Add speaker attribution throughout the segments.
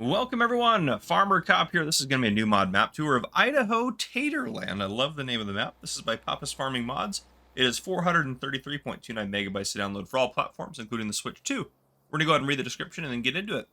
Speaker 1: Welcome everyone, Farmer Cop here. This is going to be a new mod map tour of Idaho Tater Land. I love the name of the map. This is by Papa's Farming Mods. It is 433.29 megabytes to download for all platforms, including the Switch 2. We're going to go ahead and read the description and then get into it.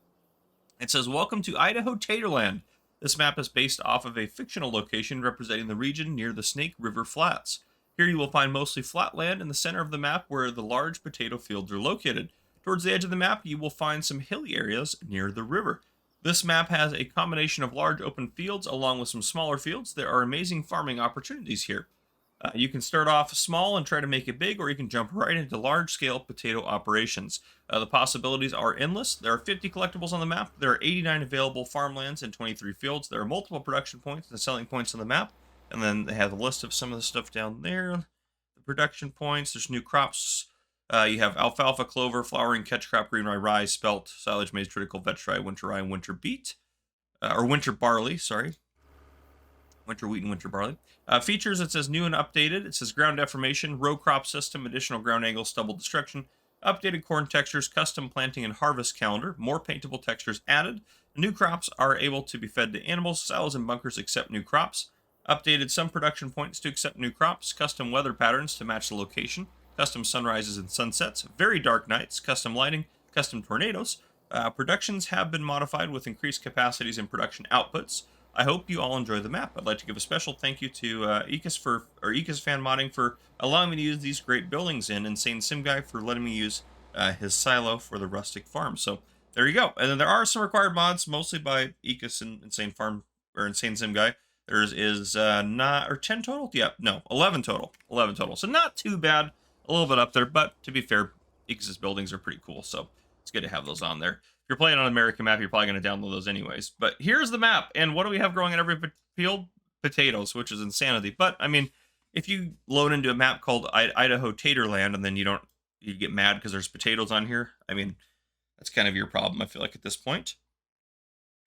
Speaker 1: It says, welcome to Idaho Tater Land. This map is based off of a fictional location representing the region near the Snake River Flats. Here you will find mostly flat land in the center of the map where the large potato fields are located. Towards the edge of the map, you will find some hilly areas near the river. This map has a combination of large open fields along with some smaller fields. There are amazing farming opportunities here. You can start off small and try to make it big, or you can jump right into large-scale potato operations. The possibilities are endless. There are 50 collectibles on the map. There are 89 available farmlands and 23 fields. There are multiple production points and selling points on the map. And then they have a list of some of the stuff down there. The production points. There's new crops. You have alfalfa, clover, flowering, catch crop, green rye, rye, spelt, silage, maize, triticale, vetch rye, winter rye, and winter beet. Or winter barley, sorry. Winter wheat and winter barley. Features, it says new and updated. It says ground deformation, row crop system, additional ground angle, stubble destruction, updated corn textures, custom planting and harvest calendar, more paintable textures added. New crops are able to be fed to animals. Silos and bunkers accept new crops. Updated some production points to accept new crops. Custom weather patterns to match the location. Custom sunrises and sunsets, very dark nights, custom lighting, custom tornadoes. Productions have been modified with increased capacities and production outputs. I hope you all enjoy the map. I'd like to give a special thank you to Ecus Fan Modding for allowing me to use these great buildings, and Insane Sim Guy for letting me use his silo for the rustic farm. So there you go. And then there are some required mods, mostly by Ecus and Insane Sim Guy. There's 10 total? Yeah, no, 11 total. 11 total. So not too bad. A little bit up there, but to be fair, Ecus's buildings are pretty cool, so it's good to have those on there. If you're playing on an American map, you're probably going to download those anyways. But here's the map, and what do we have growing in every field? Potatoes, which is insanity. But, I mean, if you load into a map called Idaho Tater Land, and then you get mad because there's potatoes on here, I mean, that's kind of your problem, I feel like, at this point.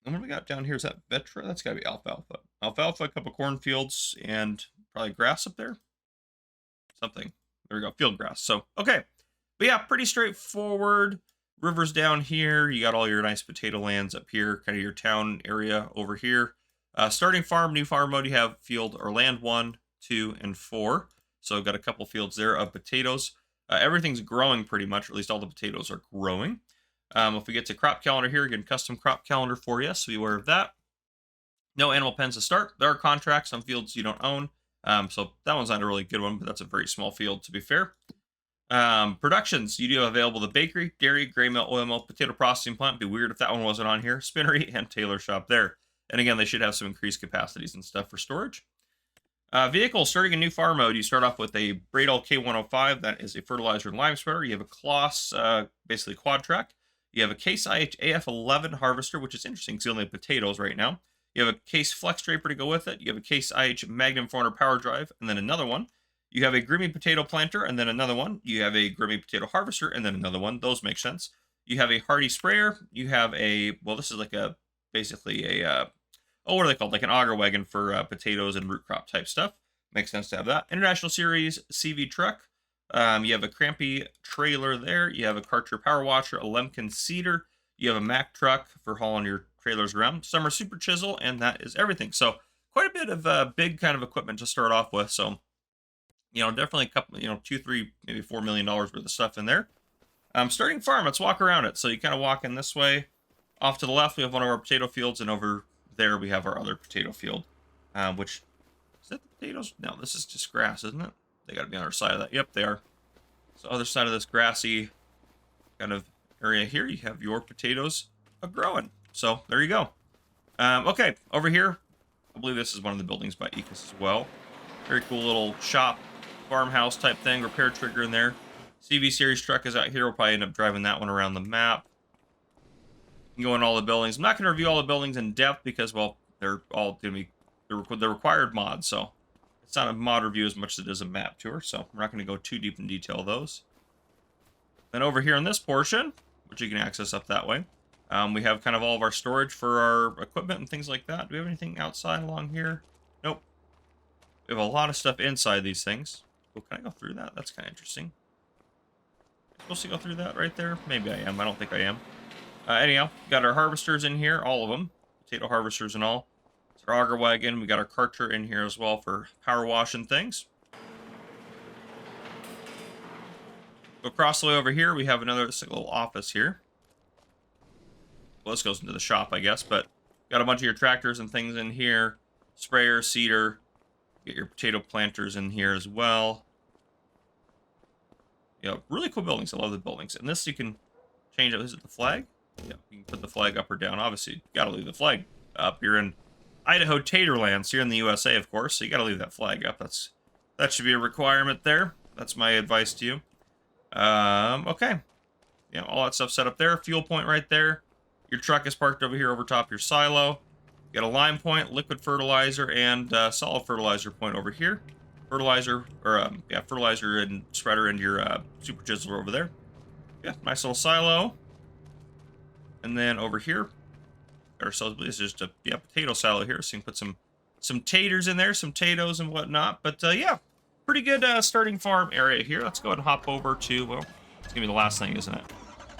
Speaker 1: And what do we got down here? Is that Vetra? That's got to be alfalfa. Alfalfa, a couple cornfields, and probably grass up there? Something. There we go, field grass. So, okay. But yeah, pretty straightforward. Rivers down here. You got all your nice potato lands up here. Kind of your town area over here. Starting farm, new farm mode, you have field or land 1, 2, and 4. So got a couple fields there of potatoes. Everything's growing pretty much, or at least all the potatoes are growing. If we get to crop calendar here, again, custom crop calendar for you, so be aware of that. No animal pens to start. There are contracts on fields you don't own. So that one's not a really good one, but that's a very small field, to be fair. Productions, you do have available the bakery, dairy, gray mill, oil mill, potato processing plant. It'd be weird if that one wasn't on here. Spinnery and tailor shop there. And again, they should have some increased capacities and stuff for storage. Vehicle, starting a new farm mode, you start off with a Bradall K105. That is a fertilizer and lime spreader. You have a Kloss, basically quad track. You have a Case IH AF11 harvester, which is interesting because you only have potatoes right now. You have a Case Flex Draper to go with it. You have a Case IH Magnum 400 power drive, and then another one. You have a Grimmy Potato Planter, and then another one. You have a Grimmy Potato Harvester, and then another one. Those make sense. You have a Hardy Sprayer. You have a, well, this is like basically a, what are they called? Like an auger wagon for potatoes and root crop type stuff. Makes sense to have that. International Series CV truck. You have a Crampy trailer there. You have a Karcher Power Washer, a Lemkin Seeder. You have a Mack truck for hauling your trailers around. Summer Super Chisel, and that is everything. So quite a bit of big kind of equipment to start off with. So, definitely a couple, $2, $3, maybe $4 million worth of stuff in there. Starting farm, let's walk around it. So you kind of walk in this way. Off to the left, we have one of our potato fields, and over there we have our other potato field, which, is that the potatoes? No, this is just grass, isn't it? They got to be on our side of that. Yep, they are. So other side of this grassy kind of area here, you have your potatoes growing. So there you go. Okay, over here, I believe this is one of the buildings by Ecus as well. Very cool little shop, farmhouse type thing, repair trigger in there. CV series truck is out here. We'll probably end up driving that one around the map. You can go in all the buildings. I'm not going to review all the buildings in depth because, well, they're all going to be the required mods, so it's not a mod review as much as it is a map tour, so we're not going to go too deep in detail of those. Then over here in this portion, which you can access up that way, we have kind of all of our storage for our equipment and things like that. Do we have anything outside along here? Nope. We have a lot of stuff inside these things. Oh, can I go through that? That's kind of interesting. Am I supposed to go through that right there? Maybe I am. I don't think I am. Anyhow, got our harvesters in here, all of them. Potato harvesters and all. It's our auger wagon. We got our carter in here as well for power washing things. Go across the way over here, we have another little office here. Well, this goes into the shop, I guess, but got a bunch of your tractors and things in here. Sprayer, seeder. Get your potato planters in here as well. Yeah, really cool buildings. I love the buildings. And this you can change it. Is it the flag? Yeah, you can put the flag up or down. Obviously, you gotta leave the flag up. You're in Idaho Tater Land, so you're in the USA, of course, so you gotta leave that flag up. That should be a requirement there. That's my advice to you. Okay. Yeah, all that stuff set up there. Fuel point right there. Your truck is parked over here over top your silo. You got a lime point, liquid fertilizer, and solid fertilizer point over here. Fertilizer, or fertilizer and spreader into your super chiseler over there. Yeah, nice little silo. And then over here, got ourselves, this is just a potato silo here, so you can put some taters in there, some potatoes and whatnot. But yeah, pretty good starting farm area here. Let's go ahead and hop over to, well, it's gonna be the last thing, isn't it?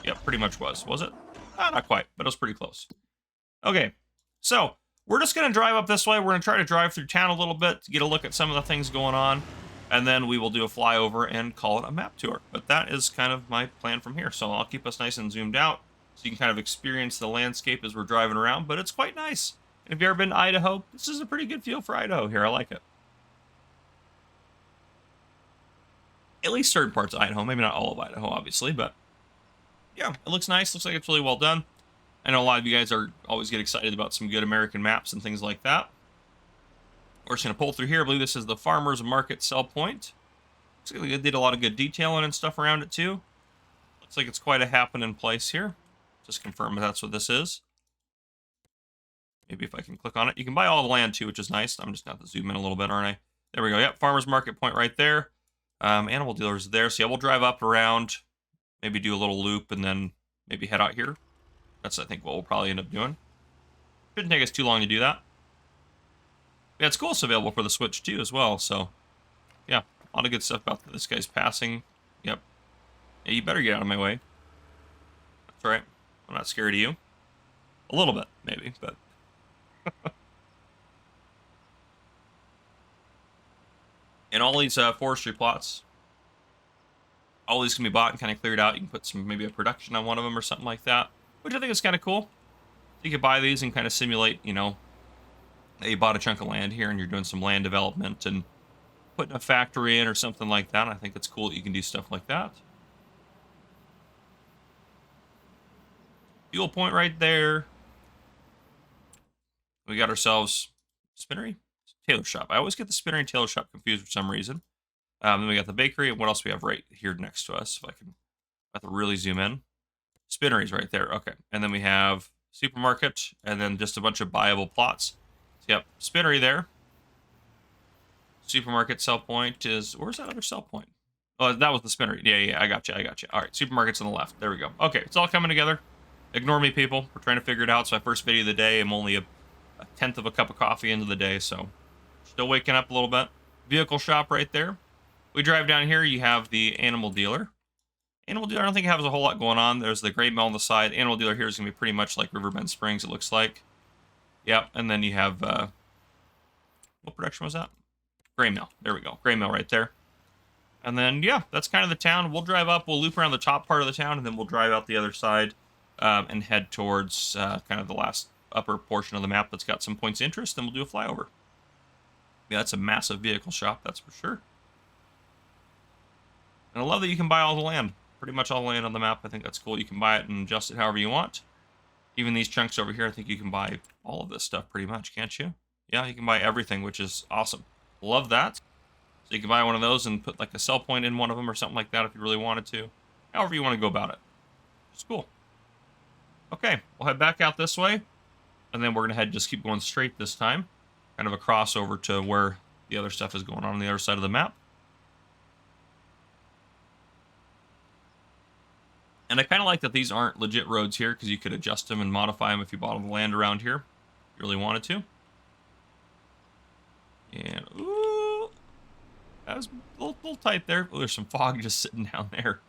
Speaker 1: Yeah, pretty much was it? Not quite, but it was pretty close. Okay, so we're just gonna drive up this way. We're gonna try to drive through town a little bit to get a look at some of the things going on, and then we will do a flyover and call it a map tour. But that is kind of my plan from here. So I'll keep us nice and zoomed out so you can kind of experience the landscape as we're driving around, but it's quite nice. And if you've ever been to Idaho, this is a pretty good feel for Idaho here. I like it. At least certain parts of Idaho, maybe not all of Idaho, obviously, but yeah, it looks nice. Looks like it's really well done. I know a lot of you guys always get excited about some good American maps and things like that. We're just going to pull through here. I believe this is the Farmer's Market Sell Point. Looks like they did a lot of good detailing and stuff around it, too. Looks like it's quite a happening place here. Just confirm if that's what this is. Maybe if I can click on it. You can buy all the land, too, which is nice. I'm just going to have to zoom in a little bit, aren't I? There we go. Yep, Farmer's Market Point right there. Animal dealers there. So, yeah, we'll drive up around, maybe do a little loop, and then maybe head out here. That's, I think, what we'll probably end up doing. Shouldn't take us too long to do that. Yeah, it's cool. It's available for the Switch, too, as well. So, yeah, a lot of good stuff about this guy's passing. Yep. Yeah, you better get out of my way. That's right. I'm not scared of you. A little bit, maybe, but... And all these forestry plots, all these can be bought and kind of cleared out. You can put maybe a production on one of them or something like that, which I think is kind of cool. You could buy these and kind of simulate, you know, that you bought a chunk of land here and you're doing some land development and putting a factory in or something like that. I think it's cool that you can do stuff like that. Fuel point right there. We got ourselves spinnery, tailor shop. I always get the spinnery and tailor shop confused for some reason. Then we got the bakery, and what else we have right here next to us? If I can, I have to really zoom in. Spinnery's right there. Okay, and then we have supermarket, and then just a bunch of buyable plots. So, yep, spinnery there. Supermarket sell point is, where's that other sell point? Oh, that was the spinnery. Yeah, I got you. All right, supermarket's on the left. There we go. Okay, it's all coming together. Ignore me, people. We're trying to figure it out. It's my first video of the day. I'm only a tenth of a cup of coffee into the day, so still waking up a little bit. Vehicle shop right there. We drive down here. You have the animal dealer. Animal dealer, I don't think it has a whole lot going on. There's the grain mill on the side. Animal dealer here is going to be pretty much like Riverbend Springs, it looks like. Yep, and then you have, what production was that? Grain mill. There we go. Grain mill right there. And then, yeah, that's kind of the town. We'll drive up. We'll loop around the top part of the town, and then we'll drive out the other side and head towards kind of the last upper portion of the map that's got some points of interest, then we'll do a flyover. Yeah, that's a massive vehicle shop, that's for sure. And I love that you can buy all the land. Pretty much all the land on the map. I think that's cool. You can buy it and adjust it however you want. Even these chunks over here, I think you can buy all of this stuff pretty much, can't you? Yeah, you can buy everything, which is awesome. Love that. So you can buy one of those and put like a sell point in one of them or something like that if you really wanted to. However you want to go about it. It's cool. Okay, we'll head back out this way. And then we're going to just keep going straight this time. Kind of a crossover to where the other stuff is going on the other side of the map. And I kind of like that these aren't legit roads here, because you could adjust them and modify them if you bought the land around here. If you really wanted to. And, ooh, that was a little tight there. Oh, there's some fog just sitting down there.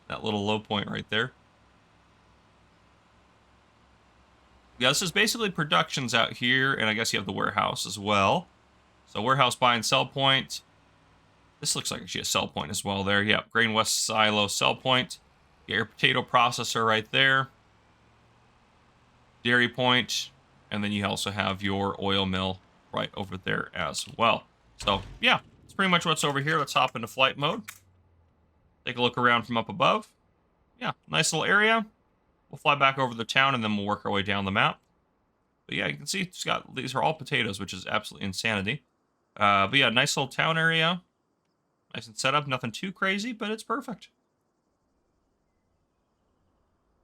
Speaker 1: That little low point right there. Yeah, this is basically productions out here, and I guess you have the warehouse as well. So warehouse, buy and sell point. This looks like actually a sell point as well there. Yep, Grain West Silo sell point. Get your potato processor right there. Dairy point. And then you also have your oil mill right over there as well. So, yeah, that's pretty much what's over here. Let's hop into flight mode. Take a look around from up above. Yeah, nice little area. We'll fly back over the town, and then we'll work our way down the map. But yeah, you can see it's got, these are all potatoes, which is absolutely insanity. But yeah, nice little town area. Nice and set up, nothing too crazy, but it's perfect.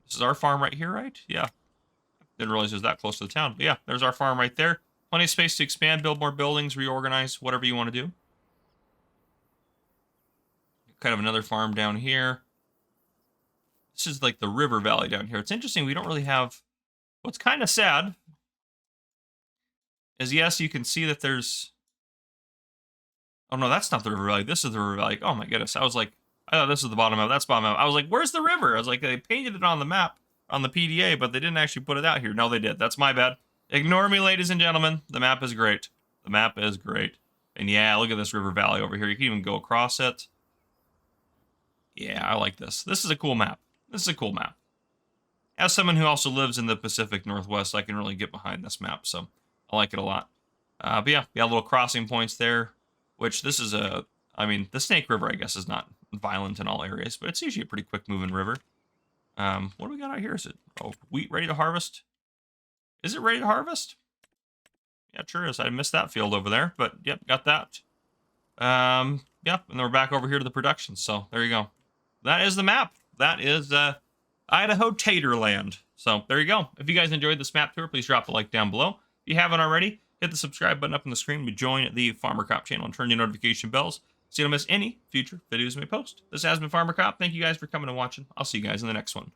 Speaker 1: This is our farm right here, right? Yeah. Didn't realize it was that close to the town. But yeah, there's our farm right there. Plenty of space to expand, build more buildings, reorganize, whatever you want to do. Kind of another farm down here. This is like the river valley down here. It's interesting, we don't really have... What's kind of sad is, yes, you can see that there's... Oh, no, that's not the river valley. This is the river valley. Oh, my goodness. I was like, I thought this was the bottom map. That's bottom map. I was like, where's the river? I was like, they painted it on the map, on the PDA, but they didn't actually put it out here. No, they did. That's my bad. Ignore me, ladies and gentlemen. The map is great. The map is great. And yeah, look at this river valley over here. You can even go across it. Yeah, I like this. This is a cool map. This is a cool map. As someone who also lives in the Pacific Northwest, I can really get behind this map, so I like it a lot. But yeah, we got little crossing points there, which this is a... I mean, the Snake River, I guess, is not violent in all areas, but it's usually a pretty quick-moving river. What do we got out here? Is it... Oh, wheat ready to harvest? Is it ready to harvest? Yeah, it sure is. I missed that field over there, but yep, got that. Yep, and then we're back over here to the production, so there you go. That is the map. That is Idaho Tater Land. So there you go. If you guys enjoyed this map tour, please drop a like down below. If you haven't already, hit the subscribe button up on the screen to join the Farmer Cop channel and turn your notification bells so you don't miss any future videos we post. This has been Farmer Cop. Thank you guys for coming and watching. I'll see you guys in the next one.